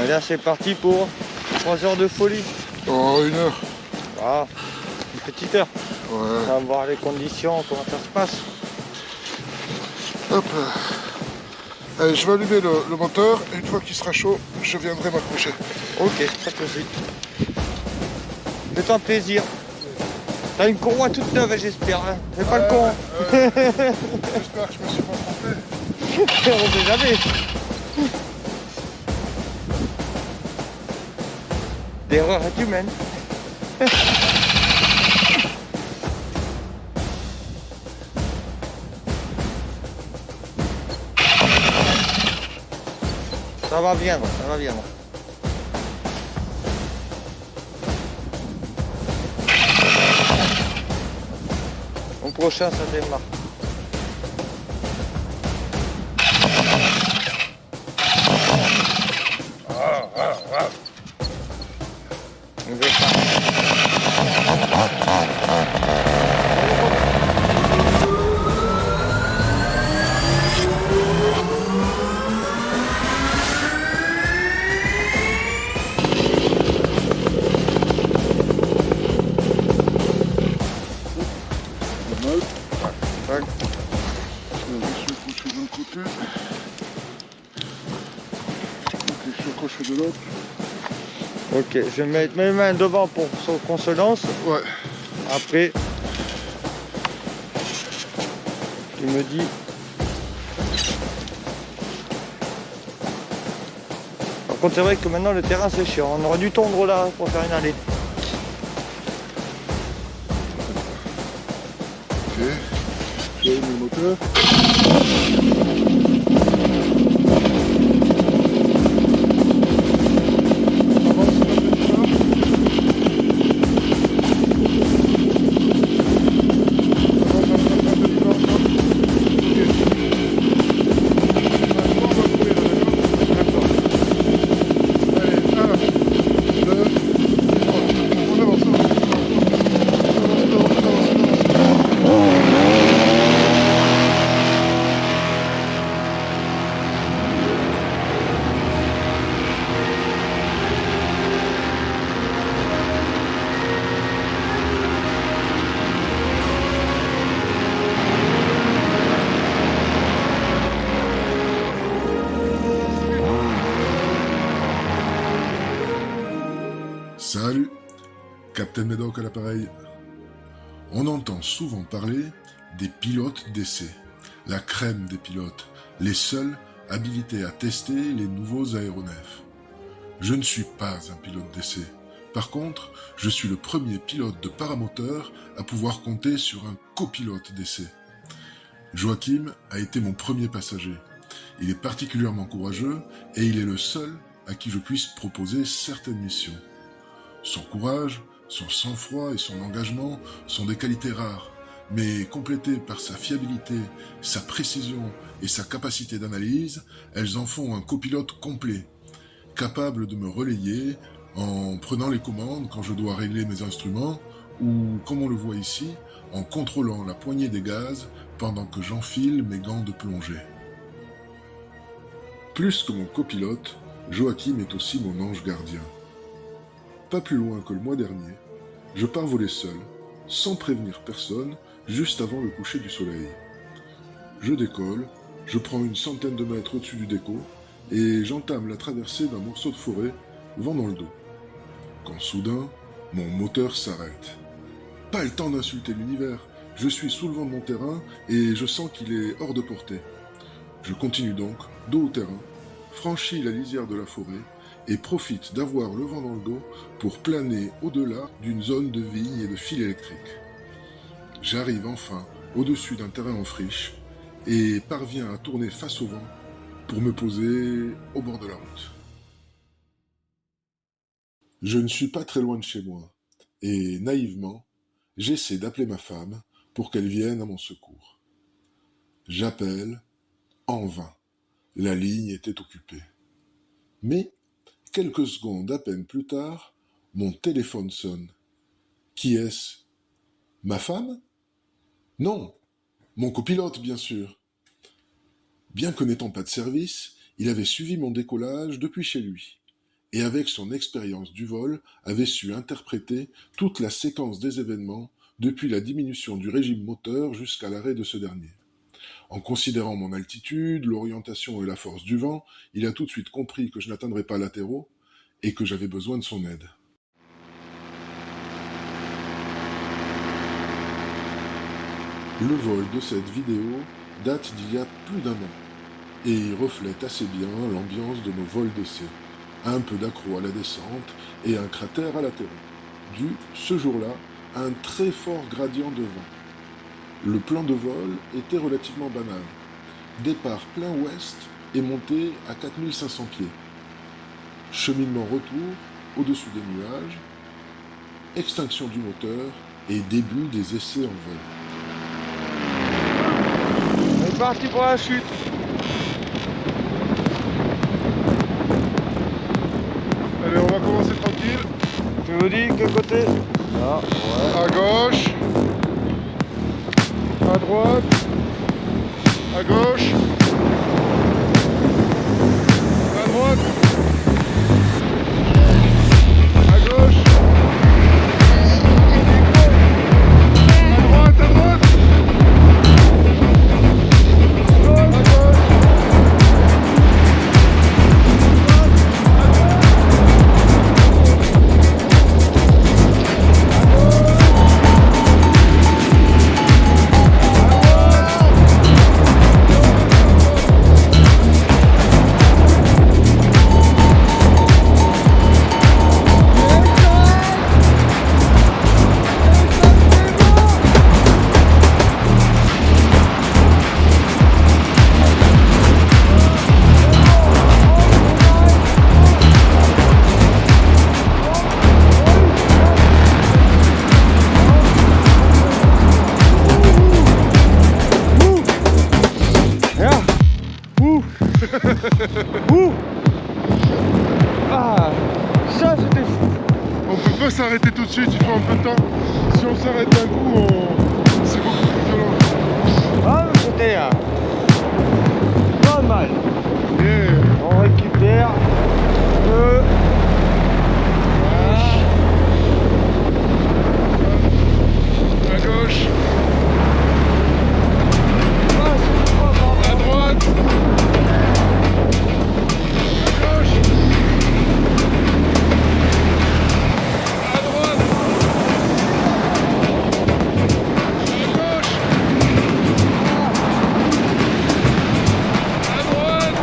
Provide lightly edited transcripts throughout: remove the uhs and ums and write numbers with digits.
Là, c'est parti pour 3 heures de folie. Oh, 1 heure. Voilà, une petite heure. Ouais. On va voir les conditions, comment ça se passe. Hop là. Allez, je vais allumer le moteur et une fois qu'il sera chaud, je viendrai m'accrocher. Ok, pas de soucis. Fais-toi plaisir. T'as une courroie toute neuve, j'espère. Hein. Fais pas le con. J'espère que je me suis pas trompé. On sait jamais. L'erreur est humaine. Ça va bien, ça va bien. Mon prochain, ça démarre. On verra. Pas mal. Je me suis accroché d'un côté. Ok, je suis accroché de l'autre. Ok, je vais mettre mes mains devant pour qu'on se lance. Ouais. Après, tu me dis. Par contre, c'est vrai que maintenant le terrain c'est chiant. On aurait dû tondre là pour faire une allée. Ok. J'ai mis le moteur. Salut, Captain Medoc à l'appareil. On entend souvent parler des pilotes d'essai, la crème des pilotes, les seuls habilités à tester les nouveaux aéronefs. Je ne suis pas un pilote d'essai. Par contre, je suis le premier pilote de paramoteur à pouvoir compter sur un copilote d'essai. Joachim a été mon premier passager. Il est particulièrement courageux et il est le seul à qui je puisse proposer certaines missions. Son courage, son sang-froid et son engagement sont des qualités rares, mais complétées par sa fiabilité, sa précision et sa capacité d'analyse, elles en font un copilote complet, capable de me relayer en prenant les commandes quand je dois régler mes instruments ou, comme on le voit ici, en contrôlant la poignée des gaz pendant que j'enfile mes gants de plongée. Plus que mon copilote, Joachim est aussi mon ange gardien. Pas plus loin que le mois dernier, je pars voler seul, sans prévenir personne, juste avant le coucher du soleil. Je décolle, je prends une centaine de mètres au-dessus du déco, et j'entame la traversée d'un morceau de forêt, vent dans le dos. Quand soudain, mon moteur s'arrête. Pas le temps d'insulter l'univers, je suis sous le vent de mon terrain, et je sens qu'il est hors de portée. Je continue donc, dos au terrain, franchis la lisière de la forêt, et profite d'avoir le vent dans le dos pour planer au-delà d'une zone de vignes et de fils électriques. J'arrive enfin au-dessus d'un terrain en friche et parviens à tourner face au vent pour me poser au bord de la route. Je ne suis pas très loin de chez moi et naïvement, j'essaie d'appeler ma femme pour qu'elle vienne à mon secours. J'appelle en vain. La ligne était occupée. Mais quelques secondes à peine plus tard, mon téléphone sonne. Qui est-ce? Ma femme? Non, mon copilote, bien sûr. Bien que n'étant pas de service, il avait suivi mon décollage depuis chez lui. et avec son expérience du vol, avait su interpréter toute la séquence des événements, depuis la diminution du régime moteur jusqu'à l'arrêt de ce dernier. En considérant mon altitude, l'orientation et la force du vent, il a tout de suite compris que je n'atteindrais pas latéraux et que j'avais besoin de son aide. Le vol de cette vidéo date d'il y a plus d'1 an, et il reflète assez bien l'ambiance de nos vols d'essai. Un peu d'accroc à la descente et un cratère à latéraux, dû, ce jour-là, à un très fort gradient de vent. Le plan de vol était relativement banal. Départ plein ouest et montée à 4500 pieds. Cheminement retour au-dessus des nuages, extinction du moteur et début des essais en vol. On est parti pour la chute. Allez, on va commencer tranquille. Tu me dis quel côté? Ah, ouais. À gauche. À droite. À gauche. À droite. À gauche. À droite, à droite. À gauche. Ouh. Ah, ça c'était fou. On peut pas s'arrêter tout de suite, il faut un peu de temps. Si on s'arrête d'un coup, c'est beaucoup plus violent. Ah, mais c'était pas mal. Yeah. On récupère le... À gauche. Ah, c'est pas mal. À droite. À gauche. À droite. À gauche. À droite.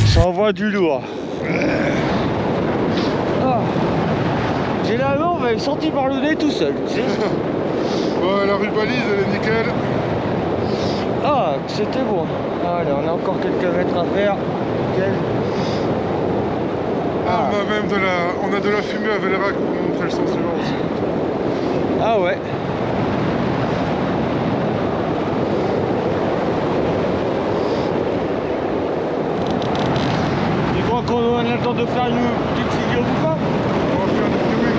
Ça envoie du lourd. Ah. J'ai la lampe, elle est sortie par le nez tout seul. Tu sais. Ouais, la rubalise, elle est nickel. Ah, c'était bon. Allez, on a encore quelques mètres à faire. Nickel. Ah, on a de la fumée à Velerac pour montrer le sens suivant aussi. Ah ouais. Tu crois qu'on a le temps de faire une petite figure ou pas? On va faire une vidéo.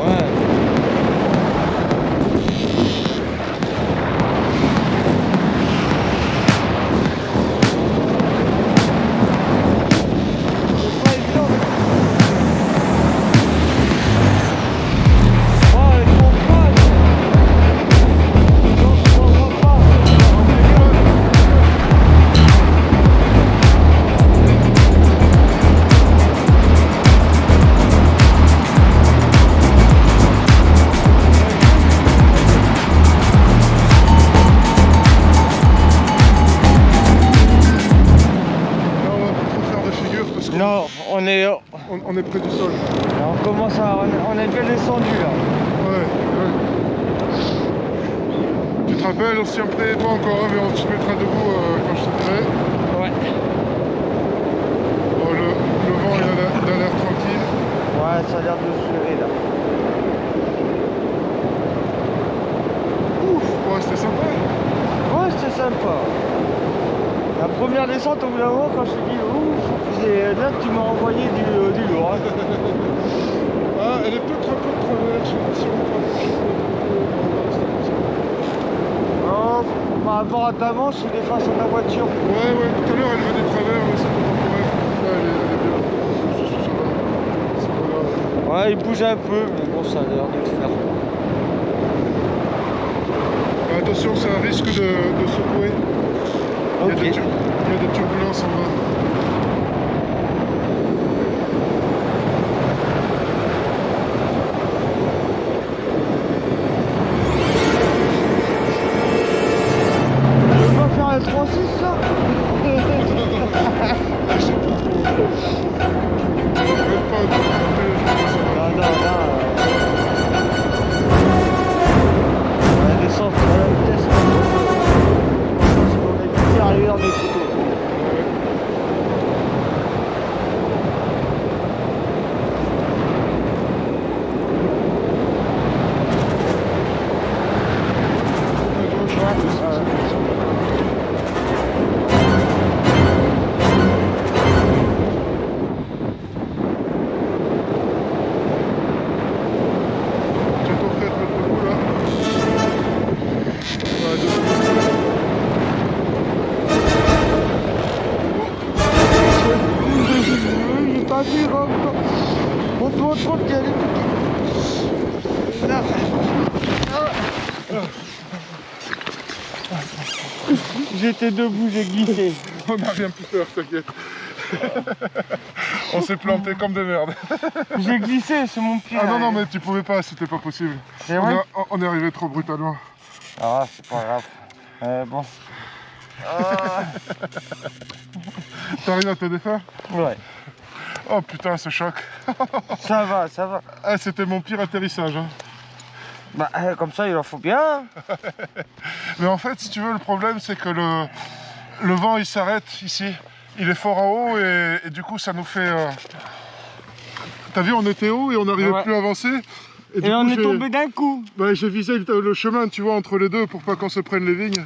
Ouais. C'est pas évident. Oh, ils font pas. Non, je comprends pas. on est près du sol. on commence à on est bien descendu là. Ouais. Tu te rappelles, on se tient près de toi encore, mais on se mettra debout quand je te dirai. Ouais. Bon, le vent il a l'air tranquille. Ouais, ça a l'air de se lever là. Ouf, ouais, c'était sympa. Ouais, c'était sympa. La première descente au bout d'un moment, quand je t'ai dit ouf, c'est là que tu m'as envoyé du lourd. Hein. Ah, elle est peut-être un peu de travers, je sais pas si on peut Non, par rapport à ta manche, il est face à ta voiture. Ouais, tout à l'heure elle venait de travers, mais c'est pas temporaire. Là, elle est bien. Ça va. C'est pas grave. Ouais, il bouge un peu, mais bon, ça a l'air de le faire. Attention, ça risque de secouer. Ok. Il y a des turbulences en bas. Tu veux pas faire un 3-6 là? Je sais pas trop. Même pas de Non, on va descendre à la vitesse. Parce qu'on est bien arrivé dans des photos. J'ai pas vu encore. Montre qu'il y a des trucs. Là. J'étais debout, j'ai glissé. On n'a rien pu faire, t'inquiète. On s'est planté comme des merdes. J'ai glissé, c'est mon pied. Ah non, mais tu pouvais pas, c'était pas possible. C'est vrai? On est arrivé trop brutalement. Ah, c'est pas grave. Bon. T'arrives à te défaire? Ouais. Oh putain, ce choc. Ça va, ça va. Ah, c'était mon pire atterrissage. Hein. Bah, comme ça, il en faut bien. Mais en fait, si tu veux, le problème, c'est que le vent, il s'arrête ici. Il est fort en haut et du coup, ça nous fait... T'as vu, on était haut et on n'arrivait plus à avancer. Et on est tombé d'un coup. Ouais, j'ai visé le chemin, tu vois, entre les deux pour pas qu'on se prenne les vignes.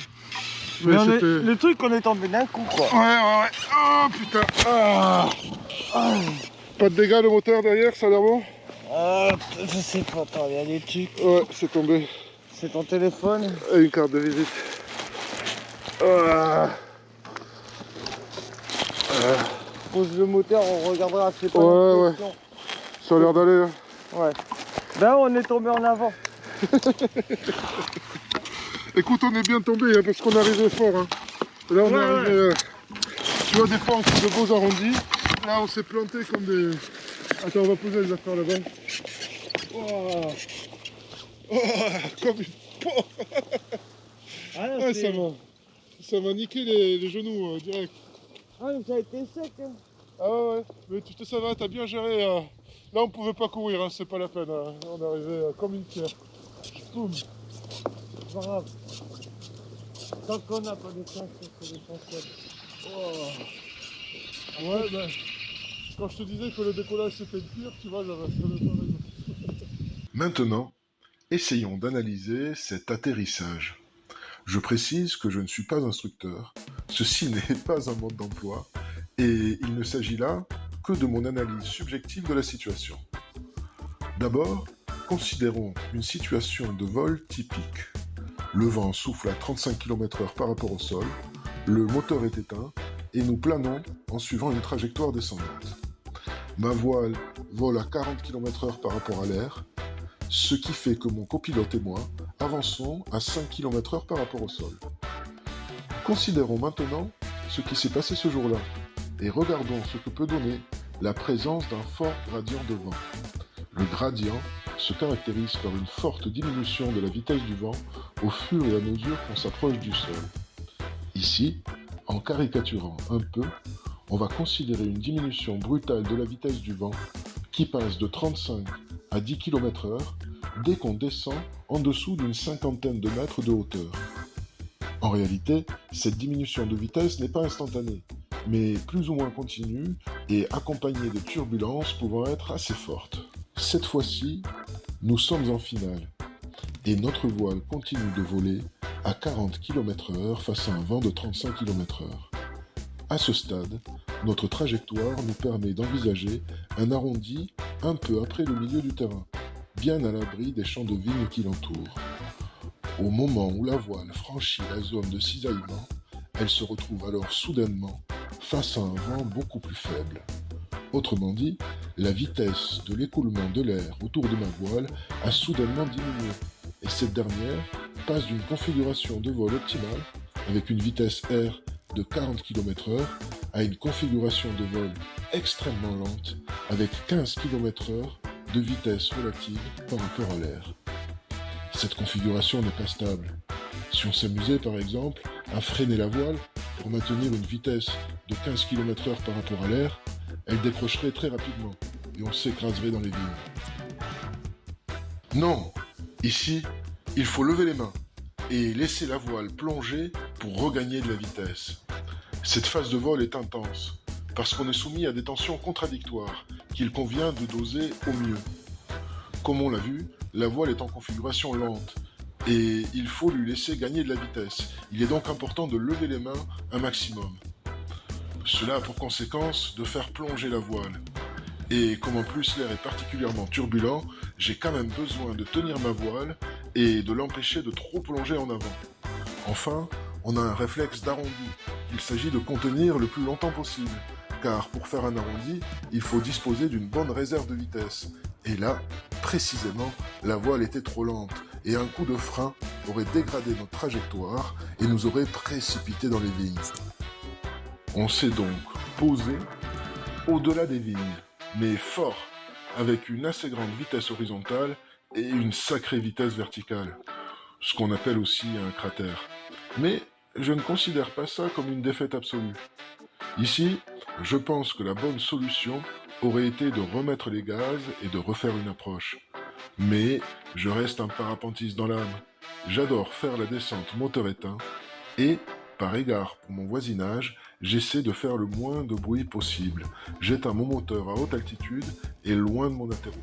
Mais le truc, on est tombé d'un coup, quoi. Ouais. Oh putain. Ah. Pas de dégâts, le moteur derrière, ça a l'air bon? Je sais pas, attends, il y a des trucs. Ouais, c'est tombé. C'est ton téléphone. Et une carte de visite. Pose le moteur, on regardera, c'est pas ouais. Ça a l'air d'aller. Hein. Ouais. Ben, on est tombé en avant. Écoute, on est bien tombé hein, parce qu'on arrivait fort. Hein. Là, on est arrivé. Tu vois, des fois, on fait de beaux arrondis. Là, on s'est planté comme des. Attends, on va poser les affaires là-bas. Oh, comme une porte. Ah, ça m'a niqué les genoux direct. Ah, mais ça a été sec. Hein. Ah ouais, mais ça va, t'as bien géré. Là, on pouvait pas courir, hein, c'est pas la peine. Hein. On est arrivé comme une pierre. Boum. C'est pas grave. Tant qu'on n'a pas de chance, c'est l'essentiel. Oh. Ouais, ben, quand je te disais que le décollage c'était pire, tu vois, j'avais pas raison. Maintenant, essayons d'analyser cet atterrissage. Je précise que je ne suis pas instructeur, ceci n'est pas un mode d'emploi, et il ne s'agit là que de mon analyse subjective de la situation. D'abord, considérons une situation de vol typique. Le vent souffle à 35 km/h par rapport au sol, le moteur est éteint, et nous planons en suivant une trajectoire descendante. Ma voile vole à 40 km/h par rapport à l'air, ce qui fait que mon copilote et moi avançons à 5 km/h par rapport au sol. Considérons maintenant ce qui s'est passé ce jour-là et regardons ce que peut donner la présence d'un fort gradient de vent. Le gradient se caractérise par une forte diminution de la vitesse du vent au fur et à mesure qu'on s'approche du sol. Ici, en caricaturant un peu, on va considérer une diminution brutale de la vitesse du vent qui passe de 35 à 10 km/h dès qu'on descend en dessous d'une cinquantaine de mètres de hauteur. En réalité, cette diminution de vitesse n'est pas instantanée, mais plus ou moins continue et accompagnée de turbulences pouvant être assez fortes. Cette fois-ci, nous sommes en finale et notre voile continue de voler à 40 km/h face à un vent de 35 km/h. À ce stade, notre trajectoire nous permet d'envisager un arrondi un peu après le milieu du terrain, bien à l'abri des champs de vignes qui l'entourent. Au moment où la voile franchit la zone de cisaillement, elle se retrouve alors soudainement face à un vent beaucoup plus faible. Autrement dit, la vitesse de l'écoulement de l'air autour de ma voile a soudainement diminué, et cette dernière passe d'une configuration de vol optimale, avec une vitesse R de 40 km/h, à une configuration de vol extrêmement lente, avec 15 km/h de vitesse relative par rapport à l'air. Cette configuration n'est pas stable. Si on s'amusait par exemple à freiner la voile pour maintenir une vitesse de 15 km/h par rapport à l'air, elle décrocherait très rapidement et on s'écraserait dans les vignes. Non, ici, il faut lever les mains et laisser la voile plonger pour regagner de la vitesse. Cette phase de vol est intense parce qu'on est soumis à des tensions contradictoires qu'il convient de doser au mieux. Comme on l'a vu, la voile est en configuration lente et il faut lui laisser gagner de la vitesse. Il est donc important de lever les mains un maximum. Cela a pour conséquence de faire plonger la voile. Et comme en plus l'air est particulièrement turbulent, j'ai quand même besoin de tenir ma voile et de l'empêcher de trop plonger en avant. Enfin, on a un réflexe d'arrondi. Il s'agit de contenir le plus longtemps possible, car pour faire un arrondi, il faut disposer d'une bonne réserve de vitesse. Et là, précisément, la voile était trop lente, et un coup de frein aurait dégradé notre trajectoire et nous aurait précipité dans les vignes. On s'est donc posé au-delà des vignes, mais fort, avec une assez grande vitesse horizontale et une sacrée vitesse verticale, ce qu'on appelle aussi un cratère. Mais je ne considère pas ça comme une défaite absolue. Ici, je pense que la bonne solution aurait été de remettre les gaz et de refaire une approche. Mais je reste un parapentiste dans l'âme. J'adore faire la descente moteur éteint et, par égard pour mon voisinage, j'essaie de faire le moins de bruit possible. J'éteins mon moteur à haute altitude et loin de mon atterro.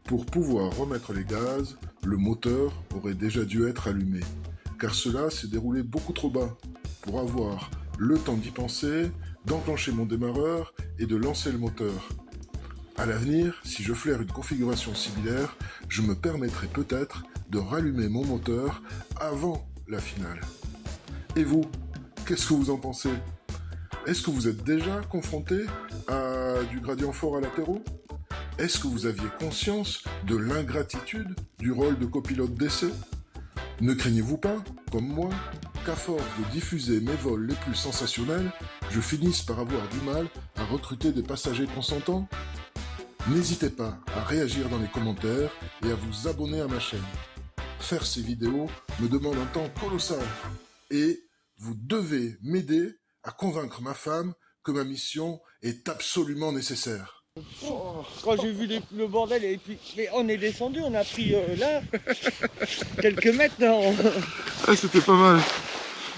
Pour pouvoir remettre les gaz, le moteur aurait déjà dû être allumé, car cela s'est déroulé beaucoup trop bas pour avoir le temps d'y penser, d'enclencher mon démarreur et de lancer le moteur. À l'avenir, si je flaire une configuration similaire, je me permettrai peut-être de rallumer mon moteur avant la finale. Et vous, qu'est-ce que vous en pensez ? Est-ce que vous êtes déjà confronté à du gradient fort à latéraux ? Est-ce que vous aviez conscience de l'ingratitude du rôle de copilote d'essai ? Ne craignez-vous pas, comme moi, qu'à force de diffuser mes vols les plus sensationnels, je finisse par avoir du mal à recruter des passagers consentants ? N'hésitez pas à réagir dans les commentaires et à vous abonner à ma chaîne. Faire ces vidéos me demande un temps colossal et vous devez m'aider à convaincre ma femme que ma mission est absolument nécessaire. Quand j'ai vu le bordel, et puis mais on est descendu, on a pris là, quelques mètres. Ah, c'était pas mal.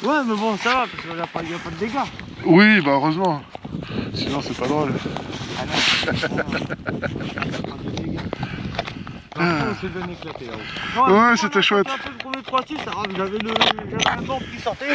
Ouais, mais bon, ça va, parce qu'il n'y a pas de dégâts. Oui, bah heureusement. Sinon, c'est pas drôle. Ah non, il n'y a pas de dégâts. On s'est bien éclaté là-haut. Ouais, c'était chouette. Un peu le premier 3-6, j'avais un vent qui sortait.